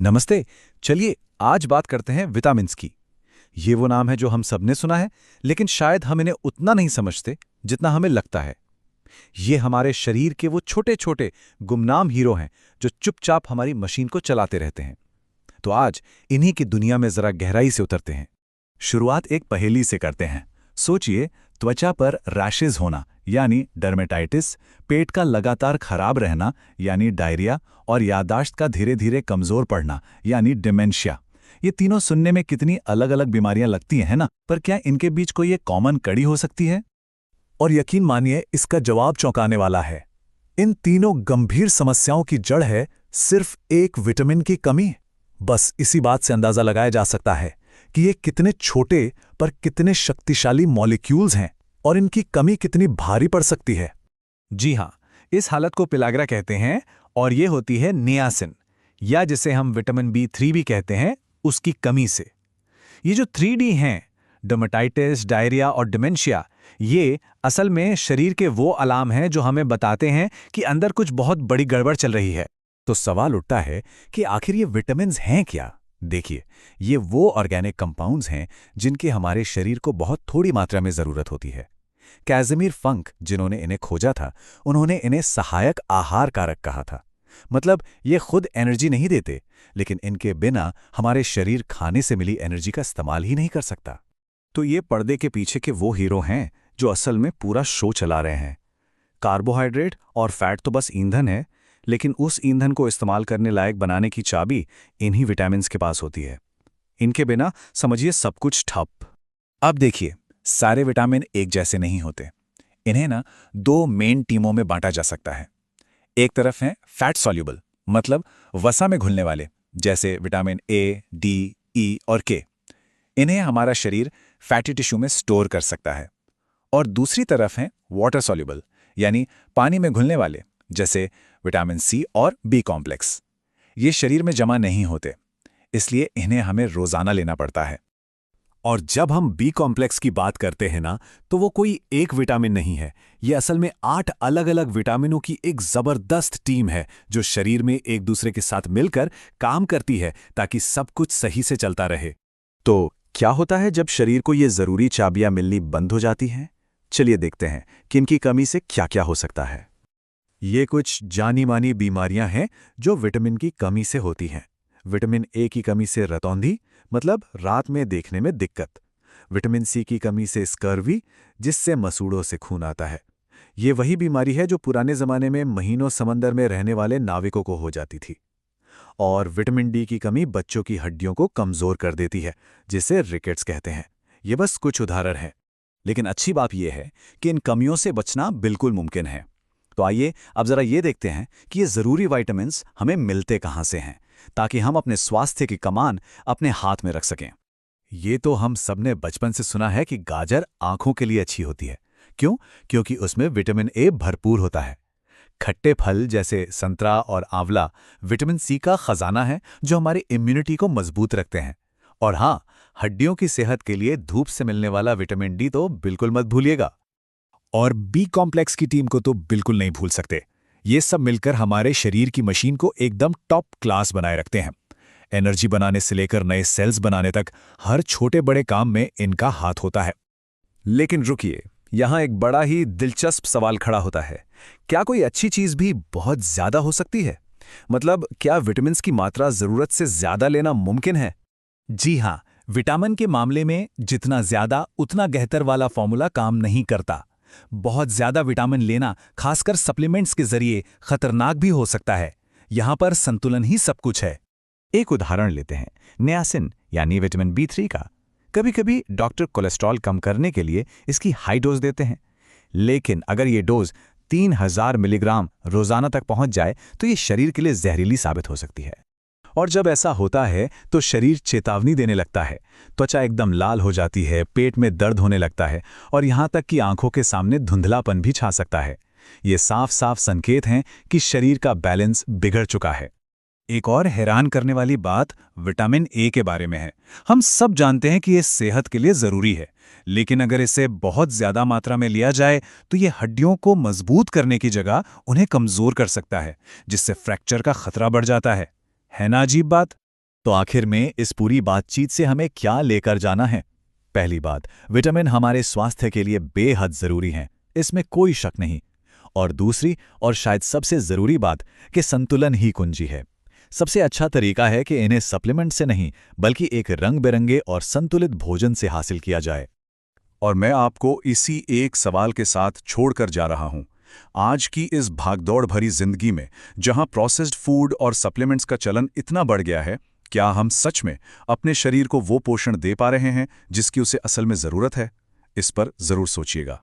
नमस्ते। चलिए आज बात करते हैं विटामिन्स की। ये वो नाम है जो हम सबने सुना है, लेकिन शायद हम इन्हें उतना नहीं समझते जितना हमें लगता है। ये हमारे शरीर के वो छोटे छोटे गुमनाम हीरो हैं जो चुपचाप हमारी मशीन को चलाते रहते हैं। तो आज इन्हीं की दुनिया में जरा गहराई से उतरते हैं। शुरुआत एक पहेली से करते हैं। सोचिए, त्वचा पर रैशेज होना यानी डर्मेटाइटिस, पेट का लगातार खराब रहना यानी डायरिया और याददाश्त का धीरे धीरे कमजोर पड़ना यानी डिमेंशिया। ये तीनों सुनने में कितनी अलग अलग बीमारियां लगती हैं ना, पर क्या इनके बीच कोई एक कॉमन कड़ी हो सकती है? और यकीन मानिए, इसका जवाब चौंकाने वाला है। इन तीनों गंभीर समस्याओं की जड़ है सिर्फ एक विटामिन की कमी। बस इसी बात से अंदाजा लगाया जा सकता है कि ये कितने छोटे पर कितने शक्तिशाली मॉलिक्यूल्स हैं और इनकी कमी कितनी भारी पड़ सकती है। जी हाँ, इस हालत को पिलाग्रा कहते हैं और ये होती है नियासिन, या जिसे हम विटामिन B3 भी कहते हैं, उसकी कमी से। ये जो 3D हैं, डर्मेटाइटिस, डायरिया और डिमेंशिया, ये असल में शरीर के वो अलार्म हैं जो हमें बताते हैं कि अंदर कुछ बहुत बड़ी गड़बड़ चल रही है। तो सवाल उठता है कि आखिर ये विटामिन्स हैं क्या? देखिए, ये वो ऑर्गेनिक कंपाउंड्स हैं जिनकी हमारे शरीर को बहुत थोड़ी मात्रा में जरूरत होती है। कैज़िमिर फंक, जिन्होंने इन्हें खोजा था, उन्होंने इन्हें सहायक आहार कारक कहा था। मतलब ये खुद एनर्जी नहीं देते, लेकिन इनके बिना हमारे शरीर खाने से मिली एनर्जी का इस्तेमाल ही नहीं कर सकता। तो ये पर्दे के पीछे के वो हीरो हैं जो असल में पूरा शो चला रहे हैं। कार्बोहाइड्रेट और फैट तो बस ईंधन है, लेकिन उस ईंधन को इस्तेमाल करने लायक बनाने की चाबी इन्हीं विटामिन्स के पास होती है। इनके बिना समझिए सब कुछ ठप। अब देखिए, सारे विटामिन एक जैसे नहीं होते। इन्हें ना दो मेन टीमों में बांटा जा सकता है। एक तरफ है फैट सॉल्युबल, मतलब वसा में घुलने वाले, जैसे विटामिन ए, डी, ई और के। इन्हें हमारा शरीर फैटी टिश्यू में स्टोर कर सकता है। और दूसरी तरफ है वाटर सॉल्युबल, यानी पानी में घुलने वाले, जैसे विटामिन सी और बी कॉम्प्लेक्स। ये शरीर में जमा नहीं होते, इसलिए इन्हें हमें रोजाना लेना पड़ता है। और जब हम बी कॉम्प्लेक्स की बात करते हैं ना, तो वो कोई एक विटामिन नहीं है। ये असल में 8 अलग अलग विटामिनों की एक जबरदस्त टीम है जो शरीर में एक दूसरे के साथ मिलकर काम करती है ताकि सब कुछ सही से चलता रहे। तो क्या होता है जब शरीर को ये जरूरी चाबियां मिलनी बंद हो जाती हैं? चलिए देखते हैं कि इनकी कमी से क्या क्या हो सकता है। ये कुछ जानी मानी बीमारियां हैं जो विटामिन की कमी से होती हैं। विटामिन ए की कमी से रतौंधी, मतलब रात में देखने में दिक्कत। विटामिन सी की कमी से स्कर्वी, जिससे मसूड़ों से खून आता है। ये वही बीमारी है जो पुराने जमाने में महीनों समंदर में रहने वाले नाविकों को हो जाती थी। और विटामिन डी की कमी बच्चों की हड्डियों को कमजोर कर देती है, जिसे रिकेट्स कहते हैं। ये बस कुछ उदाहरण हैं, लेकिन अच्छी बात यह है कि इन कमियों से बचना बिल्कुल मुमकिन है। तो आइए अब जरा ये देखते हैं कि ये जरूरी विटामिन्स हमें मिलते कहाँ से हैं, ताकि हम अपने स्वास्थ्य की कमान अपने हाथ में रख सकें। ये तो हम सबने बचपन से सुना है कि गाजर आंखों के लिए अच्छी होती है। क्यों? क्योंकि उसमें विटामिन ए भरपूर होता है। खट्टे फल जैसे संतरा और आंवला विटामिन सी का खजाना है जो हमारी इम्यूनिटी को मजबूत रखते हैं। और हाँ, हड्डियों की सेहत के लिए धूप से मिलने वाला विटामिन डी तो बिल्कुल मत भूलिएगा। और बी कॉम्प्लेक्स की टीम को तो बिल्कुल नहीं भूल सकते। ये सब मिलकर हमारे शरीर की मशीन को एकदम टॉप क्लास बनाए रखते हैं। एनर्जी बनाने से लेकर नए सेल्स बनाने तक हर छोटे बड़े काम में इनका हाथ होता है। लेकिन रुकिए, यहां एक बड़ा ही दिलचस्प सवाल खड़ा होता है। क्या कोई अच्छी चीज भी बहुत ज्यादा हो सकती है? मतलब क्या विटामिन्स की मात्रा जरूरत से ज्यादा लेना मुमकिन है? जी हाँ, विटामिन के मामले में जितना ज्यादा उतना बेहतर वाला फॉर्मूला काम नहीं करता। बहुत ज्यादा विटामिन लेना, खासकर सप्लीमेंट्स के जरिए, खतरनाक भी हो सकता है। यहां पर संतुलन ही सब कुछ है। एक उदाहरण लेते हैं, नियासिन यानी विटामिन B3 का। कभी कभी डॉक्टर कोलेस्ट्रॉल कम करने के लिए इसकी हाई डोज देते हैं, लेकिन अगर ये डोज 3000 मिलीग्राम रोजाना तक पहुंच जाए तो ये शरीर के लिए जहरीली साबित हो सकती है। और जब ऐसा होता है तो शरीर चेतावनी देने लगता है। त्वचा एकदम लाल हो जाती है, पेट में दर्द होने लगता है और यहां तक कि आंखों के सामने धुंधलापन भी छा सकता है। ये साफ साफ संकेत हैं कि शरीर का बैलेंस बिगड़ चुका है। एक और हैरान करने वाली बात विटामिन ए के बारे में है। हम सब जानते हैं कि ये सेहत के लिए जरूरी है, लेकिन अगर इसे बहुत ज्यादा मात्रा में लिया जाए तो ये हड्डियों को मजबूत करने की जगह उन्हें कमजोर कर सकता है, जिससे फ्रैक्चर का खतरा बढ़ जाता है ना अजीब बात? तो आखिर में इस पूरी बातचीत से हमें क्या लेकर जाना है? पहली बात, विटामिन हमारे स्वास्थ्य के लिए बेहद जरूरी हैं, इसमें कोई शक नहीं। और दूसरी और शायद सबसे जरूरी बात कि संतुलन ही कुंजी है। सबसे अच्छा तरीका है कि इन्हें सप्लीमेंट से नहीं बल्कि एक रंग बिरंगे और संतुलित भोजन से हासिल किया जाए। और मैं आपको इसी एक सवाल के साथ छोड़कर जा रहा हूं। आज की इस भागदौड़ भरी जिंदगी में जहां प्रोसेस्ड फूड और सप्लीमेंट्स का चलन इतना बढ़ गया है, क्या हम सच में अपने शरीर को वो पोषण दे पा रहे हैं जिसकी उसे असल में जरूरत है? इस पर जरूर सोचिएगा।